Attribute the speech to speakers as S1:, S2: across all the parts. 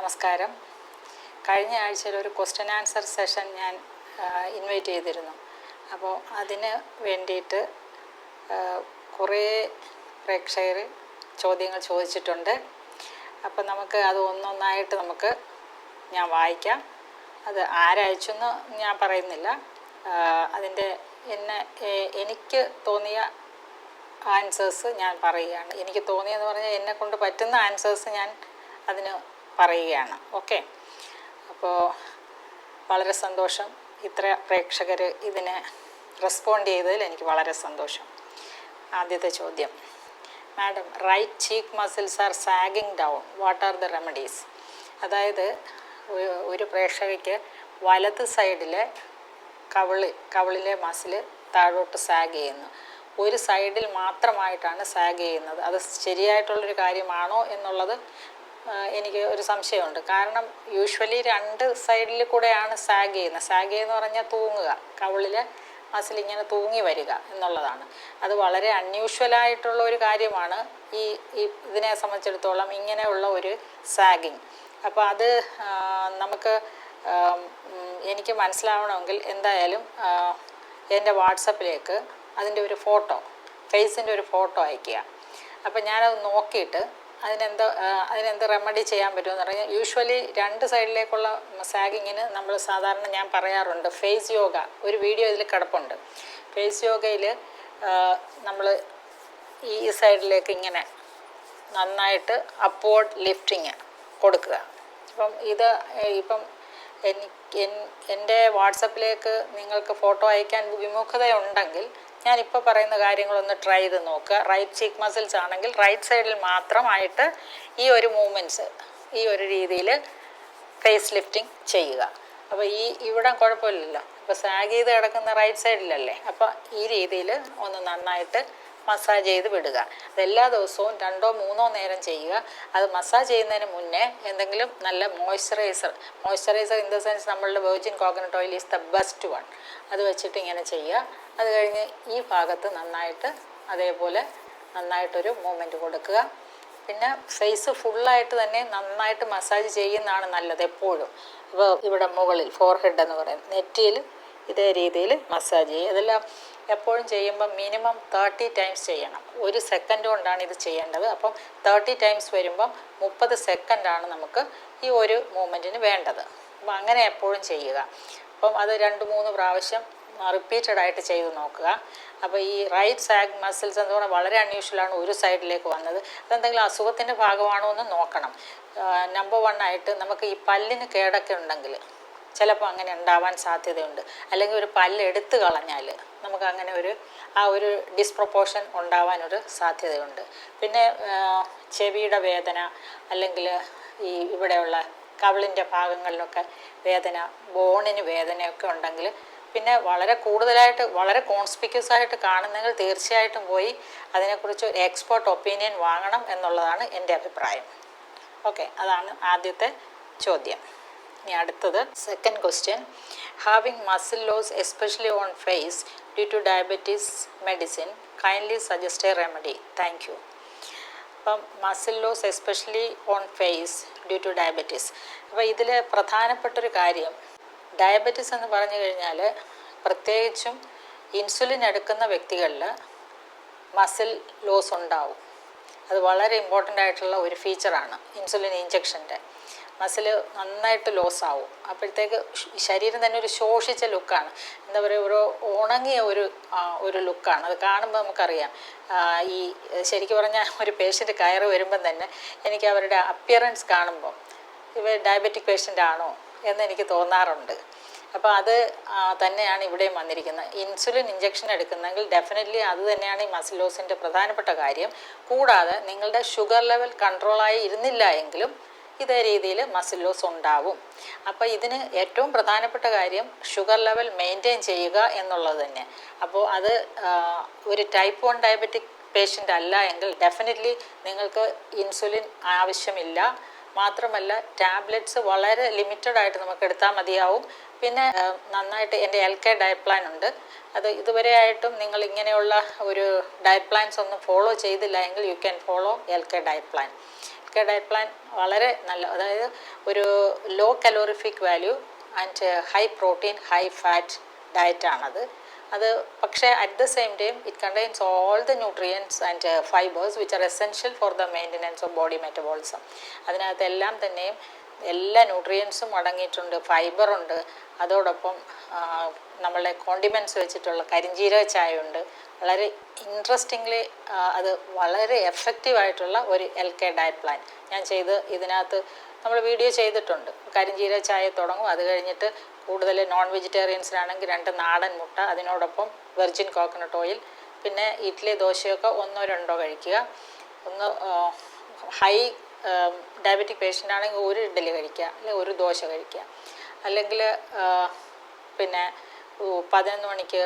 S1: നമസ്കാരം. കഴിഞ്ഞ ആഴ്ചയിൽ ഒരു ക്വസ്റ്റ്യൻ ആൻസർ സെഷൻ ഞാൻ ഇൻവൈറ്റ് ചെയ്തിരുന്നു. അപ്പോൾ അതിന് വേണ്ടിയിട്ട് കുറേ പ്രേക്ഷകർ ചോദ്യങ്ങൾ ചോദിച്ചിട്ടുണ്ട്. അപ്പോൾ നമുക്ക് അത് ഒന്നൊന്നായിട്ട് ഞാൻ വായിക്കാം. അത് ആരയച്ചെന്ന് ഞാൻ പറയുന്നില്ല. അതിൻ്റെ എനിക്ക് തോന്നിയ ആൻസേഴ്സ് ഞാൻ പറയുകയാണ്. എനിക്ക് തോന്നിയെന്ന് പറഞ്ഞാൽ എന്നെക്കൊണ്ട് പറ്റുന്ന ആൻസേഴ്സ് ഞാൻ അതിന് പറയുകയാണ്. ഓക്കെ. അപ്പോൾ വളരെ സന്തോഷം, ഇത്ര പ്രേക്ഷകർ ഇതിന് റെസ്പോണ്ട് ചെയ്തതിൽ എനിക്ക് വളരെ സന്തോഷം. ആദ്യത്തെ ചോദ്യം: madam, right cheek muscles are sagging down, what are the remedies? അതായത് ഒരു പ്രേക്ഷകയ്ക്ക് വലത് സൈഡിലെ കവിളിലെ മസിൽ താഴോട്ട് സാഗ് ചെയ്യുന്നു. ഒരു സൈഡിൽ മാത്രമായിട്ടാണ് സാഗ് ചെയ്യുന്നത്. അത് ശരിയായിട്ടുള്ളൊരു കാര്യമാണോ എന്നുള്ളത് എനിക്ക് ഒരു സംശയമുണ്ട്. കാരണം യൂഷ്വലി രണ്ട് സൈഡിൽ കൂടെയാണ് സാഗ് ചെയ്യുന്നത്. സാഗ് ചെയ്യുന്നത് പറഞ്ഞാൽ തൂങ്ങുക, കവിളിലെ മസിൽ ഇങ്ങനെ തൂങ്ങി വരിക എന്നുള്ളതാണ്. അത് വളരെ അൺയൂഷ്വലായിട്ടുള്ള ഒരു കാര്യമാണ് ഇതിനെ സംബന്ധിച്ചിടത്തോളം, ഇങ്ങനെയുള്ള ഒരു സാഗിങ്. അപ്പോൾ അത് എനിക്ക് മനസ്സിലാവണമെങ്കിൽ എന്തായാലും എൻ്റെ വാട്സപ്പിലേക്ക് അതിൻ്റെ ഒരു ഫോട്ടോ, ഫേസിൻ്റെ ഒരു ഫോട്ടോ അയയ്ക്കുക. അപ്പോൾ ഞാനത് നോക്കിയിട്ട് അതിനെന്ത് റെമഡി ചെയ്യാൻ പറ്റുമെന്ന് പറഞ്ഞാൽ, യൂഷ്വലി രണ്ട് സൈഡിലേക്കുള്ള സാഗിങ്ങിന് നമ്മൾ സാധാരണ ഞാൻ പറയാറുണ്ട് ഫേസ് യോഗ. ഒരു വീഡിയോ ഇതിൽ കിടപ്പുണ്ട്. ഫേസ് യോഗയിൽ നമ്മൾ ഈ സൈഡിലേക്ക് ഇങ്ങനെ നന്നായിട്ട് അപ്വേർഡ് ലിഫ്റ്റിങ് കൊടുക്കുക. ഇപ്പം എൻ്റെ വാട്സപ്പിലേക്ക് നിങ്ങൾക്ക് ഫോട്ടോ അയക്കാൻ വിമുഖതയുണ്ടെങ്കിൽ ഞാനിപ്പോൾ പറയുന്ന കാര്യങ്ങളൊന്ന് ട്രൈ ചെയ്ത് നോക്കുക. റൈറ്റ് ചീക്ക് മസിൽസ് ആണെങ്കിൽ റൈറ്റ് സൈഡിൽ മാത്രമായിട്ട് ഈ ഒരു മൂവ്മെൻറ്റ്സ്, ഈ ഒരു രീതിയിൽ ഫേസ് ലിഫ്റ്റിംഗ് ചെയ്യുക. അപ്പോൾ ഇവിടെ കുഴപ്പമില്ലല്ലോ. അപ്പോൾ സാഗ് ചെയ്ത് കിടക്കുന്ന റൈറ്റ് സൈഡിലല്ലേ. അപ്പോൾ ഈ രീതിയിൽ ഒന്ന് നന്നായിട്ട് മസാജ് ചെയ്ത് വിടുക. അതെല്ലാ ദിവസവും 2-3 നേരം ചെയ്യുക. അത് മസാജ് ചെയ്യുന്നതിന് മുന്നേ എന്തെങ്കിലും നല്ല മോയ്സ്ചറൈസർ ഇൻ ദ സെൻസ് നമ്മളുടെ virgin coconut oil is the best one. അത് വെച്ചിട്ട് ഇങ്ങനെ ചെയ്യുക. അത് കഴിഞ്ഞ് ഈ ഭാഗത്ത് അതേപോലെ നന്നായിട്ടൊരു മൂവ്മെൻറ്റ് കൊടുക്കുക. പിന്നെ ഫേസ് ഫുള്ളായിട്ട് തന്നെ നന്നായിട്ട് മസാജ് ചെയ്യുന്നതാണ് നല്ലത് എപ്പോഴും. അപ്പോൾ ഇവിടെ മുകളിൽ ഫോർഹെഡ് എന്ന് പറയും, നെറ്റിയിൽ ഇതേ രീതിയിൽ മസാജ് ചെയ്യുക. ഇതെല്ലാം എപ്പോഴും ചെയ്യുമ്പം മിനിമം 30 ടൈംസ് ചെയ്യണം. 1 സെക്കൻഡ് കൊണ്ടാണ് ഇത് ചെയ്യേണ്ടത്. അപ്പം 30 ടൈംസ് വരുമ്പം 30 സെക്കൻഡാണ് നമുക്ക് ഈ ഒരു മൂവ്മെൻറ്റിന് വേണ്ടത്. അപ്പം അങ്ങനെ എപ്പോഴും ചെയ്യുക. അപ്പം അത് 2-3 പ്രാവശ്യം റിപ്പീറ്റഡായിട്ട് ചെയ്ത് നോക്കുക. അപ്പോൾ ഈ റൈറ്റ് സാഗ് മസിൽസ് എന്ന് പറഞ്ഞാൽ വളരെ അൺയൂഷ്വലാണ് ഒരു സൈഡിലേക്ക് വന്നത്. അതെന്തെങ്കിലും അസുഖത്തിൻ്റെ ഭാഗമാണോ എന്ന് നോക്കണം. നമ്പർ 1 ആയിട്ട് നമുക്ക് ഈ പല്ലിന് കേടൊക്കെ ഉണ്ടെങ്കിൽ ചിലപ്പോൾ അങ്ങനെ ഉണ്ടാവാൻ സാധ്യതയുണ്ട്. അല്ലെങ്കിൽ ഒരു പല്ല് എടുത്തു കളഞ്ഞാൽ നമുക്ക് അങ്ങനെ ഒരു ഡിസ്പ്രൊപ്പോർഷൻ ഉണ്ടാവാനൊരു സാധ്യതയുണ്ട്. പിന്നെ ചെവിയുടെ വേദന, അല്ലെങ്കിൽ ഇവിടെയുള്ള കവിളിൻ്റെ ഭാഗങ്ങളിലൊക്കെ വേദന, ബോണിന് വേദനയൊക്കെ ഉണ്ടെങ്കിൽ, പിന്നെ വളരെ കൂടുതലായിട്ട് വളരെ കോൺസ്പിക്യൂസ് ആയിട്ട് കാണുന്നെങ്കിൽ തീർച്ചയായിട്ടും പോയി അതിനെക്കുറിച്ച് ഒരു എക്സ്പേർട്ട് ഒപ്പീനിയൻ വാങ്ങണം എന്നുള്ളതാണ് എൻ്റെ അഭിപ്രായം. ഓക്കെ, അതാണ് ആദ്യത്തെ ചോദ്യം. ഇനി അടുത്തത് second question: having muscle loss especially on face due to diabetes medicine, kindly suggest a remedy, thank you. അപ്പം muscle loss especially on face due to diabetes. അപ്പോൾ ഇതിൽ പ്രധാനപ്പെട്ടൊരു കാര്യം, ഡയബറ്റീസ് എന്ന് പറഞ്ഞു കഴിഞ്ഞാൽ പ്രത്യേകിച്ചും ഇൻസുലിൻ എടുക്കുന്ന വ്യക്തികളിൽ മസിൽ ലോസ് ഉണ്ടാവും. അത് വളരെ ഇമ്പോർട്ടൻ്റ് ആയിട്ടുള്ള ഒരു ഫീച്ചറാണ്. ഇൻസുലിൻ ഇഞ്ചക്ഷൻ്റെ മസിൽ നന്നായിട്ട് ലോസ് ആവും. അപ്പോഴത്തേക്ക് ശരീരം തന്നെ ഒരു ശോഷിച്ച ലുക്കാണ്, എന്താ പറയുക, ഒരു ഉണങ്ങിയ ഒരു ലുക്കാണ്. അത് കാണുമ്പോൾ നമുക്കറിയാം. ശരിക്കും പറഞ്ഞാൽ ഒരു പേഷ്യൻ്റ് കയറി വരുമ്പം തന്നെ എനിക്ക് അവരുടെ അപ്പിയറൻസ് കാണുമ്പോൾ ഇവർ ഡയബറ്റിക് പേഷ്യൻ്റ് ആണോ എന്നെനിക്ക് തോന്നാറുണ്ട്. അപ്പോൾ അത് തന്നെയാണ് ഇവിടെയും വന്നിരിക്കുന്നത്. ഇൻസുലിൻ ഇഞ്ചക്ഷൻ എടുക്കുന്നെങ്കിൽ ഡെഫിനറ്റ്ലി അത് തന്നെയാണ് ഈ മസിൽ ലോസിൻ്റെ പ്രധാനപ്പെട്ട കാര്യം. കൂടാതെ നിങ്ങളുടെ ഷുഗർ ലെവൽ കൺട്രോളായി ഇരുന്നില്ല എങ്കിലും ഇതേ രീതിയിൽ മസിൽ ലോസ് ഉണ്ടാവും. അപ്പോൾ ഇതിന് ഏറ്റവും പ്രധാനപ്പെട്ട കാര്യം ഷുഗർ ലെവൽ മെയിൻറ്റെയിൻ ചെയ്യുക എന്നുള്ളത് തന്നെ. അപ്പോൾ അത് ഒരു ടൈപ്പ് 1 ഡയബറ്റിക് പേഷ്യൻ്റ് അല്ല എങ്കിൽ ഡെഫിനറ്റ്ലി നിങ്ങൾക്ക് ഇൻസുലിൻ ആവശ്യമില്ല. മാത്രമല്ല ടാബ്ലറ്റ്സ് വളരെ ലിമിറ്റഡായിട്ട് നമുക്ക് എടുത്താൽ മതിയാവും. പിന്നെ നന്നായിട്ട് എൻ്റെ LK ഡയറ്റ് പ്ലാൻ ഉണ്ട്. അത് ഇതുവരെയായിട്ടും നിങ്ങൾ ഇങ്ങനെയുള്ള ഒരു ഡയറ്റ് പ്ലാൻസ് ഒന്നും ഫോളോ ചെയ്തില്ല എങ്കിൽ you can follow LK diet plan. LK diet plan വളരെ നല്ല, അതായത് ഒരു low calorific value and high protein high fat ഡയറ്റാണത്. അത് പക്ഷേ at the same time it contains all the nutrients and fibres which are essential for the maintenance of body metabolism. അതിനകത്തെല്ലാം തന്നെയും എല്ലാ ന്യൂട്രിയൻസും അടങ്ങിയിട്ടുണ്ട്, ഫൈബറുണ്ട്, അതോടൊപ്പം നമ്മളുടെ കോണ്ടിമെൻറ്റ്സ് വെച്ചിട്ടുള്ള കരിഞ്ജീരക ചായ ഉണ്ട്. വളരെ ഇൻട്രസ്റ്റിംഗ്ലി അത് വളരെ എഫക്റ്റീവായിട്ടുള്ള ഒരു LK ഡയറ്റ് പ്ലാൻ ഞാൻ ഇതിനകത്ത് നമ്മൾ വീഡിയോ ചെയ്തിട്ടുണ്ട്. കരിഞ്ജീരക ചായ തുടങ്ങും, അത് കഴിഞ്ഞിട്ട് കൂടുതൽ നോൺ വെജിറ്റേറിയൻസിനാണെങ്കിൽ 2 നാടൻ മുട്ട, അതിനോടൊപ്പം വെർജിൻ കോക്കനട്ട് ഓയിൽ, പിന്നെ ഇഡ്ഡലി ദോശയൊക്കെ 1-2 കഴിക്കുക. ഹൈ ഡയബറ്റിക് പേഷ്യൻ്റ് ആണെങ്കിൽ 1 ഇഡ്ഡലി കഴിക്കുക, അല്ലെങ്കിൽ 1 ദോശ കഴിക്കുക. അല്ലെങ്കിൽ പിന്നെ 11 മണിക്ക്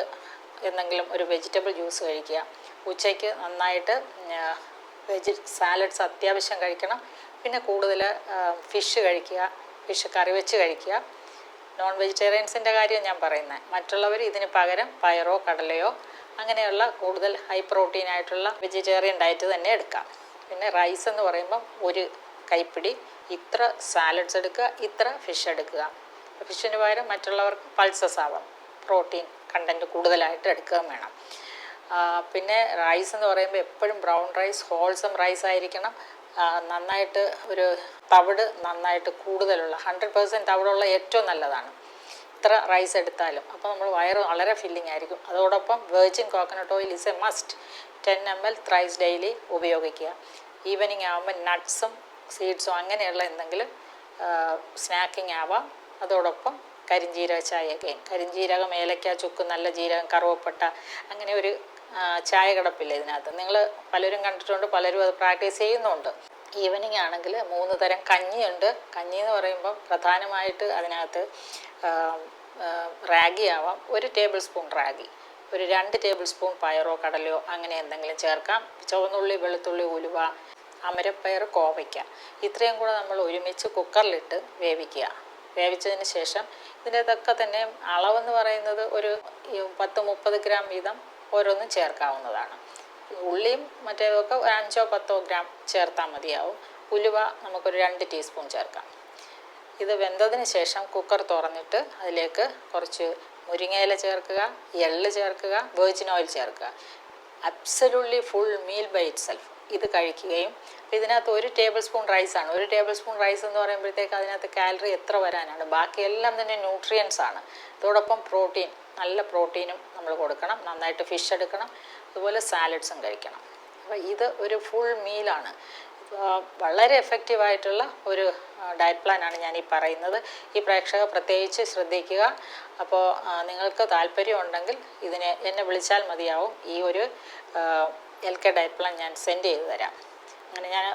S1: എന്തെങ്കിലും ഒരു വെജിറ്റബിൾ ജ്യൂസ് കഴിക്കുക. ഉച്ചയ്ക്ക് നന്നായിട്ട് സാലഡ്സ് അത്യാവശ്യം കഴിക്കണം. പിന്നെ കൂടുതൽ ഫിഷ് കഴിക്കുക, ഫിഷ് കറി വെച്ച് കഴിക്കുക. നോൺ വെജിറ്റേറിയൻസിൻ്റെ കാര്യം ഞാൻ പറയുന്നത്. മറ്റുള്ളവർ ഇതിന് പകരം പയറോ കടലയോ അങ്ങനെയുള്ള കൂടുതൽ ഹൈ പ്രോട്ടീൻ ആയിട്ടുള്ള വെജിറ്റേറിയൻ ഡയറ്റ് തന്നെ എടുക്കാം. പിന്നെ റൈസ് എന്ന് പറയുമ്പം 1 കൈപ്പിടി ഇത്ര സാലഡ്സ് എടുക്കുക, ഇത്ര ഫിഷ് എടുക്കുക. ഫിഷിന് പകരം മറ്റുള്ളവർക്ക് പൾസസ് ആവാം, പ്രോട്ടീൻ കണ്ടൻറ്റ് കൂടുതലായിട്ട് എടുക്കുകയും വേണം. പിന്നെ റൈസ് എന്ന് പറയുമ്പോൾ എപ്പോഴും ബ്രൗൺ റൈസ്, ഹോൾസം റൈസ് ആയിരിക്കണം. നന്നായിട്ട് ഒരു തവിട് നന്നായിട്ട് കൂടുതലുള്ള 100% തവിടുള്ള ഏറ്റവും നല്ലതാണ് ഇത്ര റൈസ് എടുത്താലും. അപ്പോൾ നമ്മൾ വയറ് വളരെ ഫില്ലിംഗ് ആയിരിക്കും. അതോടൊപ്പം virgin coconut oil is A must. 10 ml thrice daily ഉപയോഗിക്കുക. ഈവനിങ് ആകുമ്പോൾ നട്ട്സും സീഡ്സും അങ്ങനെയുള്ള എന്തെങ്കിലും സ്നാക്കിംഗ് ആവാം. അതോടൊപ്പം കരിഞ്ജീരക ചായ, കരിഞ്ജീരകം, ഏലക്ക, ചുക്ക്, നല്ല ജീരകം, കറുവപ്പട്ട, അങ്ങനെ ഒരു ചായ കിടപ്പില്ല ഇതിനകത്ത്. നിങ്ങൾ പലരും കണ്ടിട്ടുണ്ട്, പലരും അത് പ്രാക്ടീസ് ചെയ്യുന്നുണ്ട്. ഈവനിങ് ആണെങ്കിൽ 3 തരം കഞ്ഞിയുണ്ട്. കഞ്ഞി എന്ന് പറയുമ്പം പ്രധാനമായിട്ട് അതിനകത്ത് റാഗി ആവാം, 1 ടേബിൾ സ്പൂൺ റാഗി, ഒരു 2 ടേബിൾ സ്പൂൺ പയറോ കടലയോ അങ്ങനെ എന്തെങ്കിലും ചേർക്കാം. ചുവന്നുള്ളി, വെളുത്തുള്ളി, ഉലുവ, അമരപ്പയർ, കോവയ്ക്ക, ഇത്രയും കൂടെ നമ്മൾ ഒരുമിച്ച് കുക്കറിലിട്ട് വേവിക്കുക. വേവിച്ചതിന് ശേഷം ഇതിൻ്റെതൊക്കെ തന്നെ അളവെന്ന് പറയുന്നത് ഒരു 10-30 ഗ്രാം വീതം ഓരോന്നും ചേർക്കാവുന്നതാണ്. ഉള്ളിയും മറ്റേതൊക്കെ 5-10 ഗ്രാം ചേർത്താൽ മതിയാവും. ഉലുവ നമുക്കൊരു 2 ടീസ്പൂൺ ചേർക്കാം. ഇത് വെന്തതിന് ശേഷം കുക്കർ തുറന്നിട്ട് അതിലേക്ക് കുറച്ച് മുരിങ്ങയില ചേർക്കുക, എള്ള് ചേർക്കുക, വെർജിൻ ഓയിൽ ചേർക്കുക. Absolutely full meal by itself ഇത് കഴിക്കുകയും. ഇതിനകത്ത് 1 ടേബിൾ സ്പൂൺ റൈസാണ്. 1 ടേബിൾ സ്പൂൺ റൈസ് എന്ന് പറയുമ്പോഴത്തേക്ക് അതിനകത്ത് കാലറി എത്ര വരാനാണ്, ബാക്കിയെല്ലാം തന്നെ ന്യൂട്രിയൻസ് ആണ്. അതോടൊപ്പം പ്രോട്ടീൻ, നല്ല പ്രോട്ടീനും നമ്മൾ കൊടുക്കണം. നന്നായിട്ട് ഫിഷ് എടുക്കണം, അതുപോലെ സാലഡ്സും കഴിക്കണം. അപ്പോൾ ഇത് ഒരു ഫുൾ മീലാണ്. വളരെ എഫക്റ്റീവായിട്ടുള്ള ഒരു ഡയറ്റ് പ്ലാനാണ് ഞാൻ ഈ പറയുന്നത്. ഈ പ്രേക്ഷകർ പ്രത്യേകിച്ച് ശ്രദ്ധിക്കുക. അപ്പോൾ നിങ്ങൾക്ക് താല്പര്യമുണ്ടെങ്കിൽ എന്നെ വിളിച്ചാൽ മതിയാവും. ഈ ഒരു LK ഡയറ്റ് പ്ലാൻ ഞാൻ സെൻഡ് ചെയ്ത് തരാം. അങ്ങനെ ഞാൻ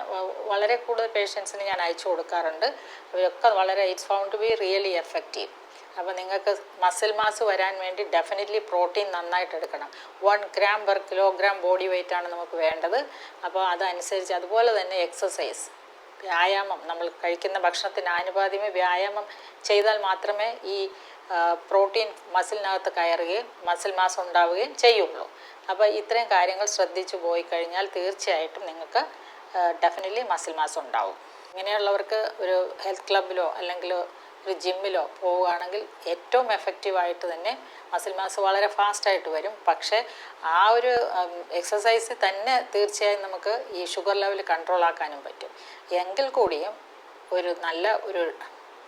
S1: വളരെ കൂടുതൽ പേഷ്യൻസിന് ഞാൻ അയച്ചു കൊടുക്കാറുണ്ട്. അവരൊക്കെ വളരെ it's found to be really effective. അപ്പോൾ നിങ്ങൾക്ക് മസിൽ മാസ് വരാൻ വേണ്ടി ഡെഫിനറ്റ്ലി പ്രോട്ടീൻ നന്നായിട്ട് എടുക്കണം. 1 gram per kilogram ബോഡി വെയ്റ്റാണ് നമുക്ക് വേണ്ടത്. അപ്പോൾ അതനുസരിച്ച് അതുപോലെ തന്നെ എക്സസൈസ്, വ്യായാമം, നമ്മൾ കഴിക്കുന്ന ഭക്ഷണത്തിന് ആനുപാതികമായി വ്യായാമം ചെയ്താൽ മാത്രമേ ഈ പ്രോട്ടീൻ മസിലിനകത്ത് കയറുകയും മസിൽ മാസ് ഉണ്ടാവുകയും ചെയ്യുള്ളൂ. അപ്പോൾ ഇത്രയും കാര്യങ്ങൾ ശ്രദ്ധിച്ചു പോയി കഴിഞ്ഞാൽ തീർച്ചയായിട്ടും നിങ്ങൾക്ക് ഡെഫിനറ്റ്ലി മസിൽ മാസ് ഉണ്ടാവും. ഇങ്ങനെയുള്ളവർക്ക് ഒരു ഹെൽത്ത് ക്ലബിലോ അല്ലെങ്കിൽ ഒരു ജിമ്മിലോ പോവുകയാണെങ്കിൽ ഏറ്റവും എഫക്റ്റീവായിട്ട് തന്നെ മസിൽ മാസ് വളരെ ഫാസ്റ്റായിട്ട് വരും. പക്ഷേ ആ ഒരു എക്സസൈസിൽ തന്നെ തീർച്ചയായും നമുക്ക് ഈ ഷുഗർ ലെവൽ കൺട്രോൾ ആക്കാനും പറ്റും. എങ്കിൽ കൂടിയും ഒരു നല്ല ഒരു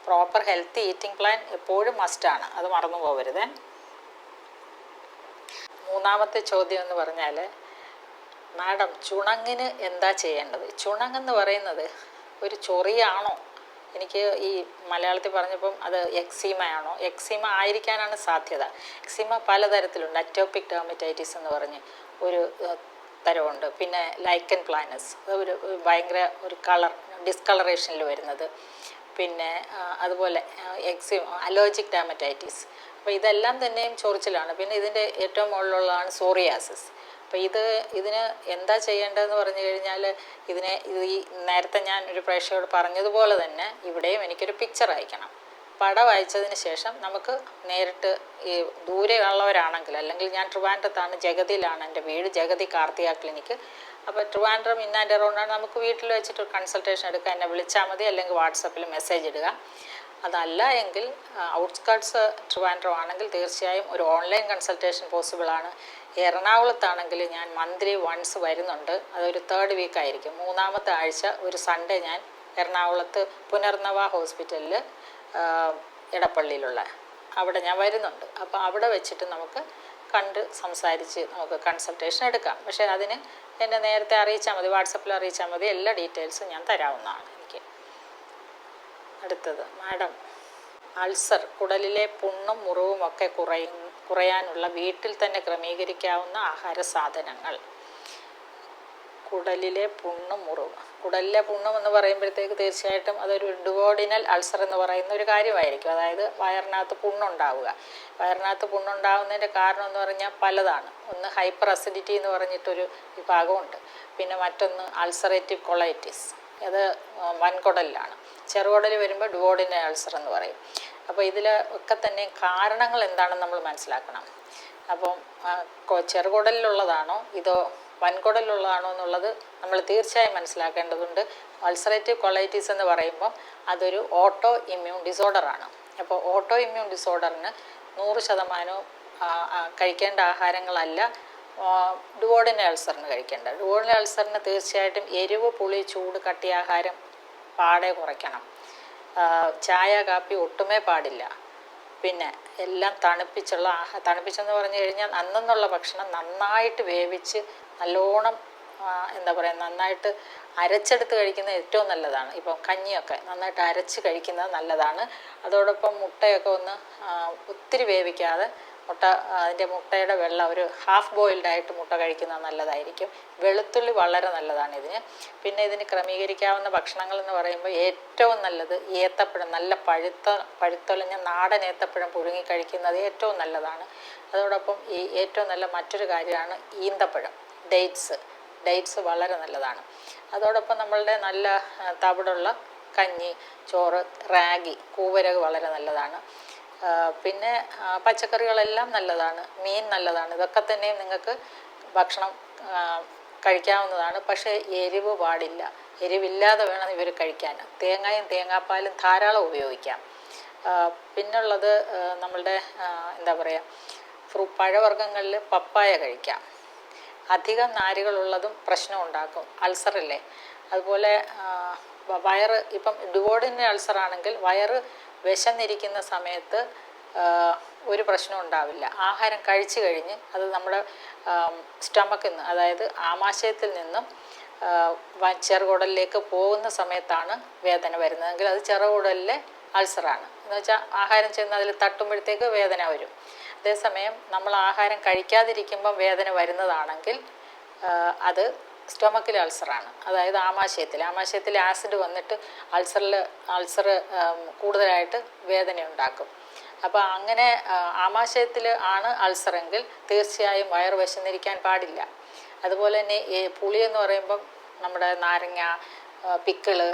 S1: പ്രോപ്പർ ഹെൽത്തി ഈറ്റിംഗ് പ്ലാൻ എപ്പോഴും മസ്റ്റാണ്, അത് മറന്നു പോകരുത്. 3ാമത്തെ ചോദ്യം എന്ന് പറഞ്ഞാൽ, മാഡം ചുണങ്ങിന് എന്താ ചെയ്യേണ്ടത്? ചുണങ്ങെന്ന് പറയുന്നത് ഒരു ചൊറിയാണോ? എനിക്ക് ഈ മലയാളത്തിൽ പറഞ്ഞപ്പം അത് എക്സീമയാണോ? എക്സീമ ആയിരിക്കാനാണ് സാധ്യത. എക്സീമ പലതരത്തിലുണ്ട്. അറ്റോപിക് ഡെർമറ്റൈറ്റിസ് എന്ന് പറഞ്ഞ് ഒരു തരമുണ്ട്. പിന്നെ ലൈക്കൻ പ്ലാനസ്, അത് ഭയങ്കര ഒരു ഡിസ്കളറേഷനിൽ വരുന്നത്. പിന്നെ അതുപോലെ അലർജിക് ഡെർമറ്റൈറ്റിസ്. അപ്പോൾ ഇതെല്ലാം തന്നെയും ചൊറിച്ചിലാണ്. പിന്നെ ഇതിൻ്റെ ഏറ്റവും മുകളിലുള്ളതാണ് സോറിയാസിസ്. അപ്പോൾ ഇതിന് എന്താ ചെയ്യേണ്ടതെന്ന് പറഞ്ഞു കഴിഞ്ഞാൽ, ഈ നേരത്തെ ഞാൻ ഒരു പ്രേക്ഷകരോട് പറഞ്ഞതുപോലെ തന്നെ ഇവിടെയും എനിക്കൊരു പിക്ചർ അയക്കണം. പടം അയച്ചതിന് ശേഷം നമുക്ക് നേരിട്ട് ഈ ദൂരെയുള്ളവരാണെങ്കിൽ, അല്ലെങ്കിൽ ഞാൻ ട്രിവാൻഡ്രത്താണ്, ജഗതിയിലാണ് എൻ്റെ വീട്, ജഗതി കാർത്തിക ക്ലിനിക്ക്. അപ്പോൾ ട്രിവാൻഡ്രം ഇൻ ആൻഡ് അറൗണ്ടാണ്, നമുക്ക് വീട്ടിൽ വെച്ചിട്ട് കൺസൾട്ടേഷൻ എടുക്കുക. എന്നെ വിളിച്ചാൽ മതി, അല്ലെങ്കിൽ വാട്സപ്പിൽ മെസ്സേജ് ഇടുക. അതല്ല എങ്കിൽ ഔട്ട്സ്കർട്ട്സ് ട്രിവാൻഡ്രം ആണെങ്കിൽ തീർച്ചയായും ഒരു ഓൺലൈൻ കൺസൾട്ടേഷൻ പോസിബിളാണ്. എറണാകുളത്താണെങ്കിൽ ഞാൻ മന്ത്ലി വൺസ് വരുന്നുണ്ട്. അതൊരു 3rd വീക്കായിരിക്കും. 3ാമത്തെ ആഴ്ച ഒരു സൺഡേ ഞാൻ എറണാകുളത്ത് പുനർനവ ഹോസ്പിറ്റലിൽ ഇടപ്പള്ളിയിലുള്ള അവിടെ ഞാൻ വരുന്നുണ്ട്. അപ്പോൾ അവിടെ വെച്ചിട്ട് നമുക്ക് കണ്ട് സംസാരിച്ച് നമുക്ക് കൺസൾട്ടേഷൻ എടുക്കാം. പക്ഷേ അതിന് എന്നെ നേരത്തെ അറിയിച്ചാൽ മതി, വാട്സപ്പിൽ അറിയിച്ചാൽ മതി. എല്ലാ ഡീറ്റെയിൽസും ഞാൻ തരാവുന്നതാണ്. എനിക്ക് അടുത്തത്, മാഡം, അൾസർ, കുടലിലെ പുണ്ണും മുറിവും ഒക്കെ കുറയാനുള്ള വീട്ടിൽ തന്നെ ക്രമീകരിക്കാവുന്ന ആഹാര സാധനങ്ങൾ. കുടലിലെ പുണ്ണും മുറിവും. കുടലിലെ പുണ്ണും എന്ന് പറയുമ്പോഴത്തേക്ക് തീർച്ചയായിട്ടും അതൊരു ഡുവോഡിനൽ അൾസർ എന്ന് പറയുന്ന ഒരു കാര്യമായിരിക്കും. അതായത് വയറിനകത്ത് പുണ്ണുണ്ടാവുക. വയറിനകത്ത് പുണ്ണുണ്ടാകുന്നതിൻ്റെ കാരണം എന്ന് പറഞ്ഞാൽ പലതാണ്. ഒന്ന് ഹൈപ്പർ അസിഡിറ്റി എന്ന് പറഞ്ഞിട്ടൊരു വിഭാഗമുണ്ട്. പിന്നെ മറ്റൊന്ന് അൾസറേറ്റീവ് കൊളൈറ്റിസ്, അത് വൻകുടലിലാണ്. ചെറുകുടൽ വരുമ്പോൾ ഡുവോഡിനൽ അൾസർ എന്ന് പറയും. അപ്പോൾ ഇതിൽ ഒക്കെ തന്നെ കാരണങ്ങൾ എന്താണെന്ന് നമ്മൾ മനസ്സിലാക്കണം. അപ്പം ചെറുകുടലിലുള്ളതാണോ ഇതോ വൻകുടലിലുള്ളതാണോ എന്നുള്ളത് നമ്മൾ തീർച്ചയായും മനസ്സിലാക്കേണ്ടതുണ്ട്. അൾസറേറ്റീവ് കൊളൈറ്റിസ് എന്ന് പറയുമ്പോൾ അതൊരു ഓട്ടോ ഇമ്മ്യൂൺ ഡിസോർഡറാണ്. അപ്പോൾ ഓട്ടോ ഇമ്മ്യൂൺ ഡിസോർഡറിന് 100% കഴിക്കേണ്ട ആഹാരങ്ങളല്ല ഡുവോഡിനൽ അൾസറിന് കഴിക്കേണ്ടത്. ഡുവോഡിനൽ അൾസറിന് തീർച്ചയായിട്ടും എരിവ്, പുളി, ചൂട്, കട്ടി ആഹാരം പാടെ കുറയ്ക്കണം. ചായ, കാപ്പി ഒട്ടുമേ പാടില്ല. പിന്നെ എല്ലാം തണുപ്പിച്ചെന്ന് പറഞ്ഞു കഴിഞ്ഞാൽ അന്നെന്നുള്ള ഭക്ഷണം നന്നായിട്ട് വേവിച്ച് നല്ലോണം നന്നായിട്ട് അരച്ചെടുത്ത് കഴിക്കുന്നത് ഏറ്റവും നല്ലതാണ്. ഇപ്പം കഞ്ഞിയൊക്കെ നന്നായിട്ട് അരച്ച് കഴിക്കുന്നത് നല്ലതാണ്. അതോടൊപ്പം മുട്ടയൊക്കെ ഒന്ന് ഒത്തിരി വേവിക്കാതെ അതിൻ്റെ മുട്ടയുടെ വെള്ളം ഒരു ഹാഫ് ബോയിൽഡായിട്ട് മുട്ട കഴിക്കുന്നത് നല്ലതായിരിക്കും. വെളുത്തുള്ളി വളരെ നല്ലതാണ് ഇതിന്. പിന്നെ ഇതിന് ക്രമീകരിക്കാവുന്ന ഭക്ഷണങ്ങൾ എന്ന് പറയുമ്പോൾ ഏറ്റവും നല്ലത് ഏത്തപ്പഴം, നല്ല പഴുത്തൊലഞ്ഞ നാടൻ ഏത്തപ്പഴം പുഴുങ്ങി കഴിക്കുന്നത് ഏറ്റവും നല്ലതാണ്. അതോടൊപ്പം ഈ ഏറ്റവും നല്ല മറ്റൊരു കാര്യമാണ് ഈന്തപ്പഴം, ഡേറ്റ്സ് വളരെ നല്ലതാണ്. അതോടൊപ്പം നമ്മളുടെ നല്ല തവിടുള്ള കഞ്ഞി, ചോറ്, റാഗി, കൂവരക് വളരെ നല്ലതാണ്. പിന്നെ പച്ചക്കറികളെല്ലാം നല്ലതാണ്, മീൻ നല്ലതാണ്. ഇതൊക്കെ തന്നെയും നിങ്ങൾക്ക് ഭക്ഷണം കഴിക്കാവുന്നതാണ്. പക്ഷേ എരിവ് പാടില്ല. എരിവില്ലാതെ വേണം ഇവർ കഴിക്കാൻ. തേങ്ങയും തേങ്ങാപ്പാലും ധാരാളം ഉപയോഗിക്കാം. പിന്നുള്ളത് നമ്മളുടെ പഴവർഗ്ഗങ്ങളിൽ പപ്പായ കഴിക്കാം. അധികം നാരുകളുള്ളതും പ്രശ്നം ഉണ്ടാക്കും, അൾസറില്ലേ. അതുപോലെ വയറ്, ഇപ്പം ഡുവോഡിനൽ അൾസറാണെങ്കിൽ വയറ് വിശന്നിരിക്കുന്ന സമയത്ത് ഒരു പ്രശ്നം ഉണ്ടാവില്ല. ആഹാരം കഴിച്ചു കഴിഞ്ഞ് അത് നമ്മുടെ സ്റ്റൊമക്കിൽ നിന്ന്, അതായത് ആമാശയത്തിൽ നിന്നും ചെറുകുടലിലേക്ക് പോകുന്ന സമയത്താണ് വേദന വരുന്നതെങ്കിൽ അത് ചെറുകുടലിലെ അൾസറാണ്. എന്ന് വെച്ചാൽ ആഹാരം ചെന്ന് അതിൽ തട്ടുമ്പോഴത്തേക്ക് വേദന വരും. അതേസമയം നമ്മൾ ആഹാരം കഴിക്കാതിരിക്കുമ്പം വേദന വരുന്നതാണെങ്കിൽ അത് സ്റ്റൊമക്കിലെ അൾസറാണ്. അതായത് ആമാശയത്തിൽ ആസിഡ് വന്നിട്ട് അൾസർ കൂടുതലായിട്ട് വേദന ഉണ്ടാക്കും. അപ്പോൾ അങ്ങനെ ആമാശയത്തിൽ ആണ് അൾസറെങ്കിൽ തീർച്ചയായും വയറ് വിശന്നിരിക്കാൻ പാടില്ല. അതുപോലെ തന്നെ പുളി എന്ന് പറയുമ്പം നമ്മുടെ നാരങ്ങ, പിക്കിള്,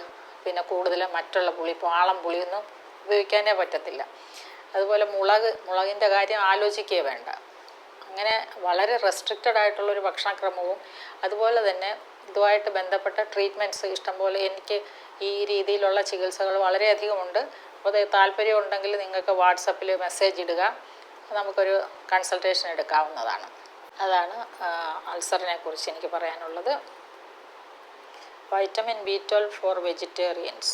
S1: പിന്നെ കൂടുതലും മറ്റുള്ള പുളി, ഇപ്പോൾ ആളം പുളിയൊന്നും ഉപയോഗിക്കാനേ പറ്റത്തില്ല. അതുപോലെ മുളകിൻ്റെ കാര്യം ആലോചിക്കുകയേ വേണ്ട. അങ്ങനെ വളരെ റെസ്ട്രിക്റ്റഡ് ആയിട്ടുള്ളൊരു ഭക്ഷണക്രമവും അതുപോലെ തന്നെ ഇതുമായിട്ട് ബന്ധപ്പെട്ട ട്രീറ്റ്മെൻറ്റ്സ് ഇഷ്ടംപോലെ, എനിക്ക് ഈ രീതിയിലുള്ള ചികിത്സകൾ വളരെയധികമുണ്ട്. അപ്പോൾ താല്പര്യം ഉണ്ടെങ്കിൽ നിങ്ങൾക്ക് വാട്സപ്പിൽ മെസ്സേജ് ഇടുക, നമുക്കൊരു കൺസൾട്ടേഷൻ എടുക്കാവുന്നതാണ്. അതാണ് അൾസറിനെ കുറിച്ച് എനിക്ക് പറയാനുള്ളത്. Vitamin B12 for vegetarians.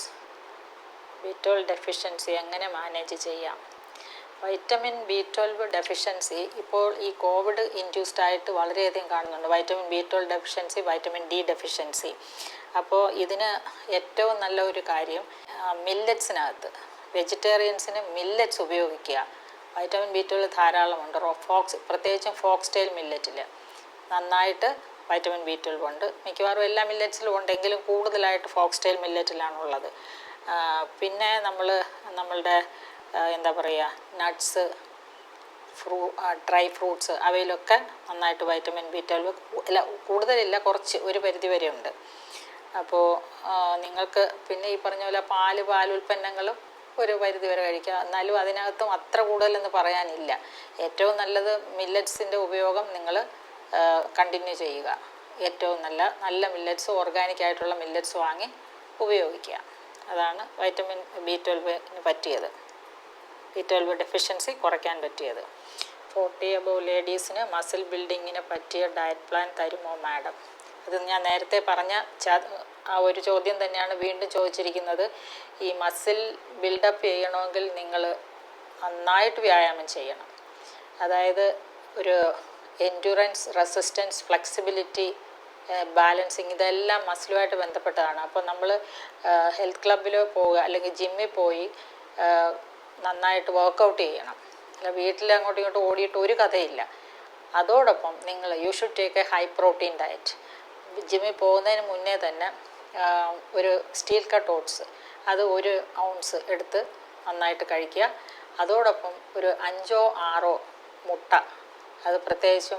S1: B12 deficiency എങ്ങനെ മാനേജ് ചെയ്യാം? വൈറ്റമിൻ B12 ഡെഫിഷ്യൻസി ഇപ്പോൾ ഈ കോവിഡ് ഇൻഡ്യൂസ്ഡ് ആയിട്ട് വളരെയധികം കാണുന്നുണ്ട്. Vitamin B12 deficiency, vitamin D deficiency. അപ്പോൾ ഇതിന് ഏറ്റവും നല്ല ഒരു കാര്യം മില്ലറ്റ്സിനകത്ത് വെജിറ്റേറിയൻസിന് മില്ലറ്റ്സ് ഉപയോഗിക്കുക. വൈറ്റമിൻ B12 ധാരാളമുണ്ട്. പ്രത്യേകിച്ചും ഫോക്സ്ടെയിൽ മില്ലറ്റിൽ നന്നായിട്ട് വൈറ്റമിൻ B12 ഉണ്ട്. മിക്കവാറും എല്ലാ മില്ലറ്റ്സിലും ഉണ്ടെങ്കിലും കൂടുതലായിട്ട് ഫോക്സ്ടെയിൽ മില്ലറ്റിലാണുള്ളത്. പിന്നെ നമ്മളുടെ നട്ട്സ്, ഡ്രൈ ഫ്രൂട്ട്സ്, അവയിലൊക്കെ നന്നായിട്ട് വൈറ്റമിൻ B12 കൂടുതലില്ല, കുറച്ച് ഒരു പരിധി വരെ ഉണ്ട്. അപ്പോൾ നിങ്ങൾക്ക് പിന്നെ ഈ പറഞ്ഞ പോലെ പാലുൽപ്പന്നങ്ങളും ഒരു പരിധി വരെ കഴിക്കുക. എന്നാലും അതിനകത്തും അത്ര കൂടുതലെന്ന് പറയാനില്ല. ഏറ്റവും നല്ലത് മില്ലറ്റ്സിൻ്റെ ഉപയോഗം നിങ്ങൾ കണ്ടിന്യൂ ചെയ്യുക. ഏറ്റവും നല്ല മില്ലറ്റ്സ്, ഓർഗാനിക് ആയിട്ടുള്ള മില്ലറ്റ്സ് വാങ്ങി ഉപയോഗിക്കുക. അതാണ് വൈറ്റമിൻ B12 പറ്റിയത്, B12 ഡെഫിഷ്യൻസി കുറയ്ക്കാൻ പറ്റിയത്. 40 above ലേഡീസിന് മസിൽ ബിൽഡിങ്ങിന് പറ്റിയ ഡയറ്റ് പ്ലാൻ തരുമോ മാഡം? അത് ഞാൻ നേരത്തെ പറഞ്ഞ ആ ഒരു ചോദ്യം തന്നെയാണ് വീണ്ടും ചോദിച്ചിരിക്കുന്നത്. ഈ മസിൽ ബിൽഡപ്പ് ചെയ്യണമെങ്കിൽ നിങ്ങൾ നന്നായിട്ട് വ്യായാമം ചെയ്യണം. അതായത് ഒരു എൻഡ്യൂറൻസ്, റെസിസ്റ്റൻസ്, ഫ്ലെക്സിബിലിറ്റി, ബാലൻസിങ്, ഇതെല്ലാം മസിലുമായിട്ട് ബന്ധപ്പെട്ടതാണ്. അപ്പോൾ നമ്മൾ ഹെൽത്ത് ക്ലബ്ബിൽ പോവുക അല്ലെങ്കിൽ ജിമ്മിൽ പോയി നന്നായിട്ട് വർക്കൗട്ട് ചെയ്യണം. അല്ല വീട്ടിൽ അങ്ങോട്ടും ഇങ്ങോട്ടും ഓടിയിട്ട് ഒരു കഥയില്ല. അതോടൊപ്പം നിങ്ങൾ you should take A high protein diet. ജിമ്മിൽ പോകുന്നതിന് മുന്നേ തന്നെ ഒരു സ്റ്റീൽ കട്ട് ഓട്സ് അത് 1 ounce എടുത്ത് നന്നായിട്ട് കഴിക്കുക. അതോടൊപ്പം ഒരു 5 or 6 മുട്ട, അത് പ്രത്യേകിച്ച്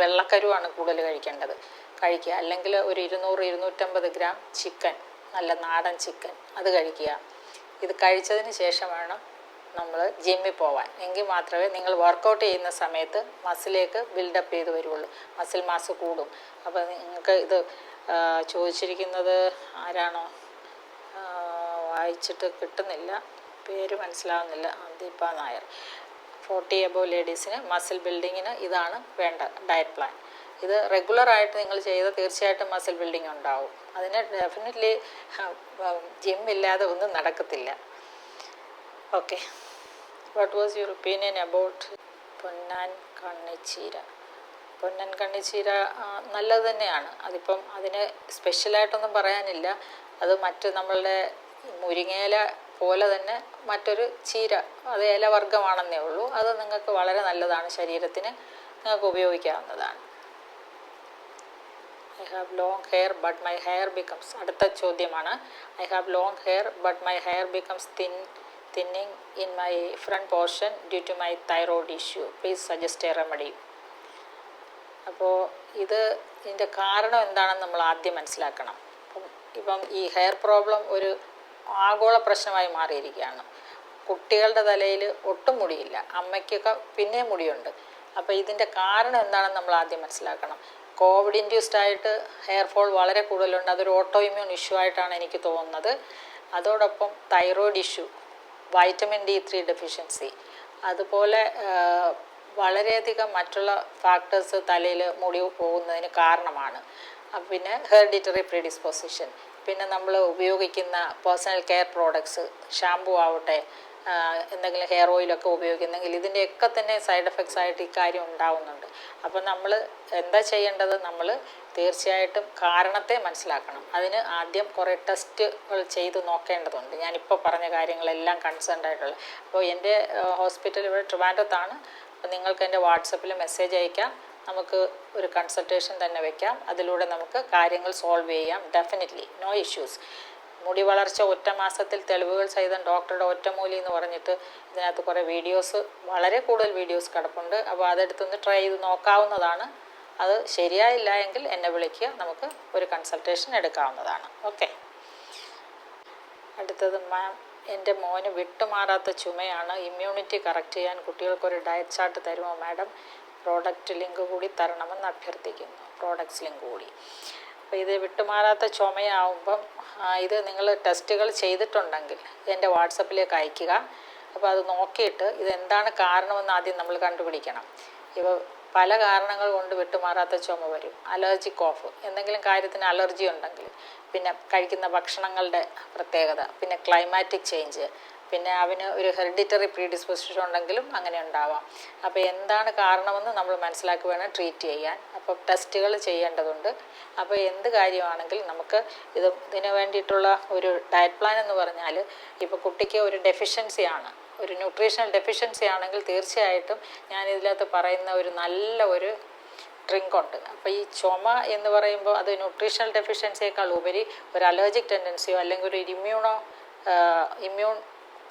S1: വെള്ളക്കരുവാണ് കൂടുതൽ കഴിക്കുക. അല്ലെങ്കിൽ ഒരു 200-250 gram ചിക്കൻ, നല്ല നാടൻ ചിക്കൻ, അത് കഴിക്കുക. ഇത് കഴിച്ചതിന് ശേഷം വേണം നമ്മൾ ജിമ്മിൽ പോവാൻ. എങ്കിൽ മാത്രമേ നിങ്ങൾ വർക്കൗട്ട് ചെയ്യുന്ന സമയത്ത് മസിലേക്ക് ബിൽഡപ്പ് ചെയ്ത് വരുള്ളൂ, മസിൽ മാസ് കൂടും. അപ്പോൾ നിങ്ങൾക്ക് ഇത് ചോദിച്ചിരിക്കുന്നത് ആരാണോ, വായിച്ചിട്ട് കിട്ടുന്നില്ല, പേര് മനസ്സിലാവുന്നില്ല, ദീപ നായർ. 40 above ലേഡീസിന് മസിൽ ബിൽഡിങ്ങിന് ഇതാണ് വേണ്ട ഡയറ്റ് പ്ലാൻ. ഇത് റെഗുലറായിട്ട് നിങ്ങൾ ചെയ്ത് തീർച്ചയായിട്ടും മസിൽ ബിൽഡിങ് ഉണ്ടാവും. അതിന് ഡെഫിനറ്റ്ലി ജിമ്മില്ലാതെ ഒന്നും നടക്കത്തില്ല. Okay, what was your opinion about പൊന്നാൻ കണ്ണിച്ചീര? പൊന്നൻ കണ്ണിച്ചീര നല്ലത് തന്നെയാണ്. അതിപ്പം അതിന് സ്പെഷ്യലായിട്ടൊന്നും പറയാനില്ല. അത് മറ്റ് നമ്മളുടെ മുരിങ്ങയില പോലെ തന്നെ മറ്റൊരു ചീര, അത് ഇലവർഗ്ഗമാണെന്നേ ഉള്ളൂ. അത് നിങ്ങൾക്ക് വളരെ നല്ലതാണ്, ശരീരത്തിന് നിങ്ങൾക്ക് ഉപയോഗിക്കാവുന്നതാണ്. I have long hair but my hair becomes, അടുത്ത ചോദ്യമാണ്. I have long hair but my hair becomes thinning in my front portion due to my thyroid issue, please suggest a remedy. അപ്പോൾ ഇതിൻ്റെ കാരണം എന്താണെന്ന് നമ്മൾ ആദ്യം മനസ്സിലാക്കണം. ഇപ്പം ഈ ഹെയർ പ്രോബ്ലം ഒരു ആഗോള പ്രശ്നമായി മാറിയിരിക്കുകയാണ്. കുട്ടികളുടെ തലയിൽ ഒട്ടും മുടിയില്ല, അമ്മയ്ക്കൊക്കെ പിന്നെ മുടിയുണ്ട്. അപ്പോൾ ഇതിൻ്റെ കാരണം എന്താണെന്ന് നമ്മൾ ആദ്യം മനസ്സിലാക്കണം. കോവിഡ് ഇൻഡ്യൂസ്ഡ് ആയിട്ട് ഹെയർ ഫോൾ വളരെ കൂടുതലുണ്ട്. അതൊരു ഓട്ടോ ഇമ്മ്യൂൺ ഇഷ്യൂ ആയിട്ടാണ് എനിക്ക് തോന്നുന്നത്. അതോടൊപ്പം thyroid issue, vitamin D3 deficiency, അതുപോലെ വളരെയധികം മറ്റുള്ള ഫാക്ടേഴ്സ് തലയിൽ മുടി പോകുന്നതിന് കാരണമാണ്. പിന്നെ ഹെറിഡിറ്ററി പ്രീഡിസ്പോസിഷൻ, പിന്നെ നമ്മൾ ഉപയോഗിക്കുന്ന പേഴ്സണൽ കെയർ പ്രോഡക്ട്സ്, ഷാമ്പു ആവട്ടെ, എന്തെങ്കിലും ഹെയർ ഓയിലൊക്കെ ഉപയോഗിക്കുന്നെങ്കിൽ ഇതിൻ്റെയൊക്കെ തന്നെ സൈഡ് എഫക്ട്സ് ആയിട്ട് ഇക്കാര്യം ഉണ്ടാവുന്നുണ്ട്. അപ്പോൾ നമ്മൾ എന്താ ചെയ്യേണ്ടത്? നമ്മൾ തീർച്ചയായിട്ടും കാരണത്തെ മനസ്സിലാക്കണം. അതിന് ആദ്യം കുറേ ടെസ്റ്റുകൾ ചെയ്ത് നോക്കേണ്ടതുണ്ട്. ഞാനിപ്പോൾ പറഞ്ഞ കാര്യങ്ങളെല്ലാം കൺസേൺഡ് ആയിട്ടുള്ള. അപ്പോൾ എൻ്റെ ഹോസ്പിറ്റൽ ഇവിടെ ട്രിവാൻഡ്രത്താണ്. അപ്പോൾ നിങ്ങൾക്ക് എൻ്റെ വാട്സപ്പിൽ മെസ്സേജ് അയക്കാം, നമുക്ക് ഒരു കൺസൾട്ടേഷൻ തന്നെ വെക്കാം. അതിലൂടെ നമുക്ക് കാര്യങ്ങൾ സോൾവ് ചെയ്യാം. Definitely no issues. മുടി വളർച്ച 1 മാസത്തിൽ തെളിവുകൾ സഹിതം ഡോക്ടറുടെ ഒറ്റമൂലി എന്ന് പറഞ്ഞിട്ട് ഇതിനകത്ത് കുറേ വീഡിയോസ്, വളരെ കൂടുതൽ വീഡിയോസ് കിടപ്പുണ്ട്. അപ്പോൾ അതെടുത്തൊന്ന് ട്രൈ ചെയ്ത് നോക്കാവുന്നതാണ്. അത് ശരിയായില്ല എങ്കിൽ എന്നെ വിളിക്കുക, നമുക്ക് ഒരു കൺസൾട്ടേഷൻ എടുക്കാവുന്നതാണ്. ഓക്കെ, അടുത്തത് മാം, എൻ്റെ മോന് വിട്ടുമാറാത്ത ചുമയാണ്. ഇമ്മ്യൂണിറ്റി കറക്റ്റ് ചെയ്യാൻ കുട്ടികൾക്കൊരു ഡയറ്റ് ചാർട്ട് തരുമോ മാഡം? പ്രോഡക്റ്റ് ലിങ്ക് കൂടി തരണമെന്ന് അഭ്യർത്ഥിക്കുന്നു. പ്രോഡക്ട്സ് ലിങ്ക് കൂടി. അപ്പോൾ ഇത് വിട്ടുമാറാത്ത ചുമയാവുമ്പം ഇത് നിങ്ങൾ ടെസ്റ്റുകൾ ചെയ്തിട്ടുണ്ടെങ്കിൽ എൻ്റെ വാട്സപ്പിലേക്ക് അയയ്ക്കുക. അപ്പോൾ അത് നോക്കിയിട്ട് ഇതെന്താണ് കാരണമെന്ന് ആദ്യം നമ്മൾ കണ്ടുപിടിക്കണം. ഇപ്പോൾ പല കാരണങ്ങൾ കൊണ്ട് വിട്ടുമാറാത്ത ചുമ വരും. അലർജി കോഫ്, എന്തെങ്കിലും കാര്യത്തിന് അലർജി ഉണ്ടെങ്കിൽ, പിന്നെ കഴിക്കുന്ന ഭക്ഷണങ്ങളുടെ പ്രത്യേകത, പിന്നെ ക്ലൈമാറ്റിക് ചേഞ്ച്, പിന്നെ അവന് ഒരു ഹെറിഡിറ്ററി പ്രീഡിസ്പോസിഷൻ ഉണ്ടെങ്കിലും അങ്ങനെ ഉണ്ടാവാം. അപ്പോൾ എന്താണ് കാരണമെന്ന് നമ്മൾ മനസ്സിലാക്കി വേണം ട്രീറ്റ് ചെയ്യാൻ. അപ്പോൾ ടെസ്റ്റുകൾ ചെയ്യേണ്ടതുണ്ട്. അപ്പോൾ എന്ത് കാര്യമാണെങ്കിലും നമുക്ക് ഇതിന് വേണ്ടിയിട്ടുള്ള ഒരു ഡയറ്റ് പ്ലാൻ എന്ന് പറഞ്ഞാൽ, ഇപ്പോൾ കുട്ടിക്ക് ഒരു ഡെഫിഷ്യൻസിയാണ്, ഒരു ന്യൂട്രീഷണൽ ഡെഫിഷ്യൻസി ആണെങ്കിൽ തീർച്ചയായിട്ടും ഞാൻ ഇതിനകത്ത് പറയുന്ന ഒരു നല്ല ഒരു ഡ്രിങ്ക് ഉണ്ട്. അപ്പോൾ ഈ ചുമ എന്ന് പറയുമ്പോൾ അത് ന്യൂട്രീഷണൽ ഡെഫിഷ്യൻസിയേക്കാൾ ഉപരി ഒരു അലർജിക് ടെൻഡൻസിയോ അല്ലെങ്കിൽ ഒരു ഇമ്മ്യൂൺ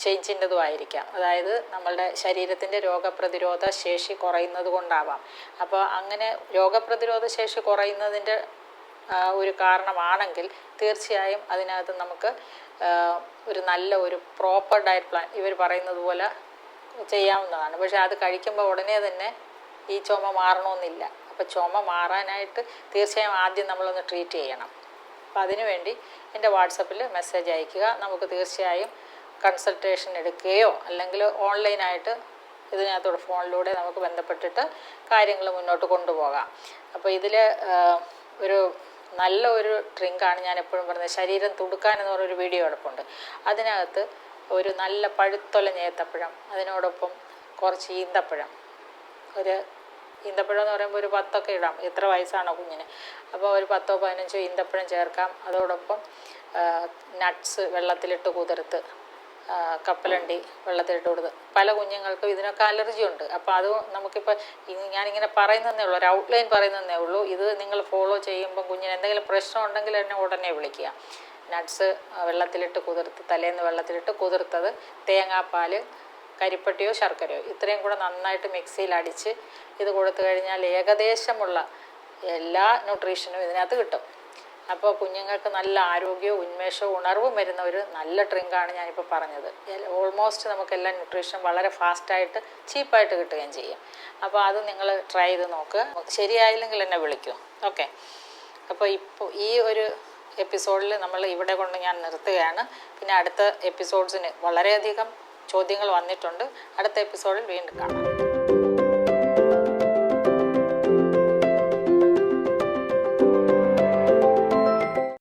S1: ചേഞ്ചിൻ്റെതും ആയിരിക്കാം. അതായത് നമ്മളുടെ ശരീരത്തിൻ്റെ രോഗപ്രതിരോധ ശേഷി കുറയുന്നത് കൊണ്ടാവാം. അപ്പോൾ അങ്ങനെ രോഗപ്രതിരോധ ശേഷി കുറയുന്നതിൻ്റെ ഒരു കാരണമാണെങ്കിൽ തീർച്ചയായും അതിനകത്ത് നമുക്ക് ഒരു നല്ല ഒരു പ്രോപ്പർ ഡയറ്റ് പ്ലാൻ ഇവർ പറയുന്നത് പോലെ ചെയ്യാവുന്നതാണ്. പക്ഷേ അത് കഴിക്കുമ്പോൾ ഉടനെ തന്നെ ഈ ചുമ മാറണമെന്നില്ല. അപ്പോൾ ചുമ മാറാനായിട്ട് തീർച്ചയായും ആദ്യം നമ്മളൊന്ന് ട്രീറ്റ് ചെയ്യണം. അപ്പോൾ അതിനുവേണ്ടി എൻ്റെ വാട്സപ്പിൽ മെസ്സേജ് അയയ്ക്കുക. നമുക്ക് തീർച്ചയായും കൺസൾട്ടേഷൻ എടുക്കുകയോ അല്ലെങ്കിൽ ഓൺലൈനായിട്ട് ഇതിനകത്തൂടെ ഫോണിലൂടെ നമുക്ക് ബന്ധപ്പെട്ടിട്ട് കാര്യങ്ങൾ മുന്നോട്ട് കൊണ്ടുപോകാം. അപ്പോൾ ഇതിൽ ഒരു നല്ല ഒരു ഡ്രിങ്കാണ് ഞാൻ എപ്പോഴും പറയുന്നത്, ശരീരം തുടുക്കാൻ എന്ന് പറഞ്ഞൊരു വീഡിയോ കിടപ്പുണ്ട്. അതിനകത്ത് ഒരു നല്ല പഴുത്തൊലഞ്ഞ ഏത്തപ്പഴം, അതിനോടൊപ്പം കുറച്ച് ഈന്തപ്പഴം, ഒരു ഈന്തപ്പഴം എന്ന് പറയുമ്പോൾ ഒരു 10 ഇടാം, എത്ര വയസ്സാണോ കുഞ്ഞിന്. അപ്പോൾ ഒരു 10-15 ഈന്തപ്പഴം ചേർക്കാം. അതോടൊപ്പം നട്ട്സ് വെള്ളത്തിലിട്ട് കുതിർത്ത്, കപ്പലണ്ടി വെള്ളത്തിലിട്ട് കൊടുത്ത്. പല കുഞ്ഞുങ്ങൾക്കും ഇതിനൊക്കെ അലർജി ഉണ്ട്. അപ്പോൾ അത് നമുക്കിപ്പോൾ ഞാനിങ്ങനെ പറയുന്നതേ ഉള്ളൂ, ഒരു ഔട്ട്ലൈൻ പറയുന്നതേ ഉള്ളൂ. ഇത് നിങ്ങൾ ഫോളോ ചെയ്യുമ്പോൾ കുഞ്ഞിന് എന്തെങ്കിലും പ്രശ്നം ഉണ്ടെങ്കിൽ എന്നെ ഉടനെ വിളിക്കുക. നട്ട്സ് വെള്ളത്തിലിട്ട് കുതിർത്ത്, തലേന്ന് വെള്ളത്തിലിട്ട് കുതിർത്തത്, തേങ്ങാപ്പാൽ, കരിപ്പട്ടിയോ ശർക്കരയോ ഇത്രയും കൂടെ നന്നായിട്ട് മിക്സിയിൽ അടിച്ച് ഇത് കൊടുത്തു കഴിഞ്ഞാൽ ഏകദേശമുള്ള എല്ലാ ന്യൂട്രീഷനും ഇതിനകത്ത് കിട്ടും. അപ്പോൾ കുഞ്ഞുങ്ങൾക്ക് നല്ല ആരോഗ്യവും ഉന്മേഷവും ഉണർവും വരുന്ന ഒരു നല്ല ഡ്രിങ്കാണ് ഞാനിപ്പോൾ പറഞ്ഞത്. ഓൾമോസ്റ്റ് നമുക്കെല്ലാ ന്യൂട്രീഷനും വളരെ ഫാസ്റ്റായിട്ട് ചീപ്പായിട്ട് കിട്ടുകയും ചെയ്യും. അപ്പോൾ അത് നിങ്ങൾ ട്രൈ ചെയ്ത് നോക്കുക. ശരിയായില്ലെങ്കിൽ എന്നെ വിളിക്കൂ. ഓക്കെ. അപ്പോൾ ഇപ്പോൾ ഈ ഒരു എപ്പിസോഡിൽ നമ്മൾ ഇവിടെ കൊണ്ട് ഞാൻ നിർത്തുകയാണ്. പിന്നെ അടുത്ത എപ്പിസോഡ്സിന് വളരെയധികം ചോദ്യങ്ങൾ വന്നിട്ടുണ്ട്. അടുത്ത എപ്പിസോഡിൽ വീണ്ടും കാണാം.